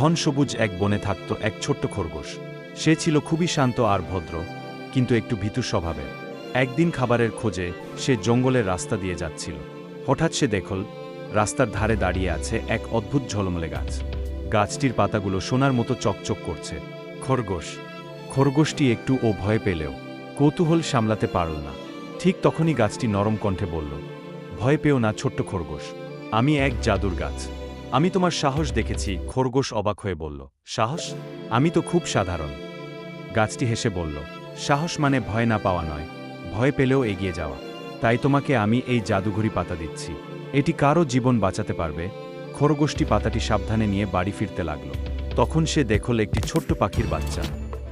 ঘন সবুজ এক বনে থাকত এক ছোট্ট খরগোশ। সে ছিল খুবই শান্ত আর ভদ্র, কিন্তু একটু ভীতু স্বভাবের। একদিন খাবারের খোঁজে সে জঙ্গলের রাস্তা দিয়ে যাচ্ছিল। হঠাৎ সে দেখল রাস্তার ধারে দাঁড়িয়ে আছে এক অদ্ভুত ঝলমলে গাছ। গাছটির পাতাগুলো সোনার মতো চকচক করছে। খরগোশটি একটু ভয় পেলেও কৌতূহল সামলাতে পারল না। ঠিক তখনই গাছটি নরম কণ্ঠে বলল, ভয় পেও না ছোট্ট খরগোশ, আমি এক জাদুর গাছ। আমি তোমার সাহস দেখেছি। খরগোশ অবাক হয়ে বলল, সাহস? আমি তো খুব সাধারণ। গাছটি হেসে বলল, সাহস মানে ভয় না পাওয়া নয়, ভয় পেলেও এগিয়ে যাওয়া। তাই তোমাকে আমি এই জাদুঘড়ি পাতা দিচ্ছি, এটি কারও জীবন বাঁচাতে পারবে। খরগোশটি পাতাটি সাবধানে নিয়ে বাড়ি ফিরতে লাগল। তখন সে দেখল একটি ছোট্ট পাখির বাচ্চা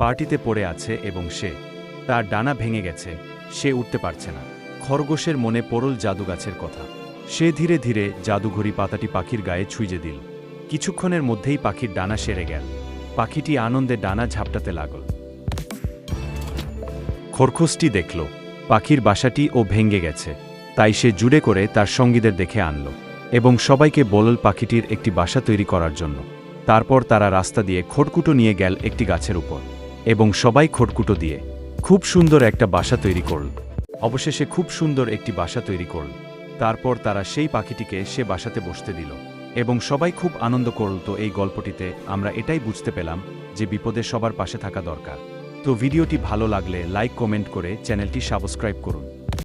পাটিতে পড়ে আছে এবং তার ডানা ভেঙে গেছে, সে উঠতে পারছে না। খরগোশের মনে পড়ল জাদু গাছের কথা। সে ধীরে ধীরে জাদুঘড়ি পাতাটি পাখির গায়ে ছুঁয়ে দিল। কিছুক্ষণের মধ্যেই পাখির ডানা সেরে গেল। পাখিটি আনন্দে ডানা ঝাপটাতে লাগল। খরগোশটি দেখল পাখির বাসাটি ভেঙে গেছে, তাই সে জুড়ে করে তার সঙ্গীদের দেখে আনল এবং সবাইকে বলল পাখিটির একটি বাসা তৈরি করার জন্য। তারপর তারা রাস্তা দিয়ে খড়কুটো নিয়ে গেল একটি গাছের উপর, এবং সবাই খড়কুটো দিয়ে খুব সুন্দর একটা বাসা তৈরি করল। অবশেষে খুব সুন্দর একটি বাসা তৈরি করল। তারপর তারা সেই পাখিটিকে সে বাসাতে বসতে দিল এবং সবাই খুব আনন্দ করল। তো এই গল্পটিতে আমরা এটাই বুঝতে পেলাম যে বিপদে সবার পাশে থাকা দরকার। তো ভিডিওটি ভালো লাগলে লাইক কমেন্ট করে চ্যানেলটি সাবস্ক্রাইব করুন।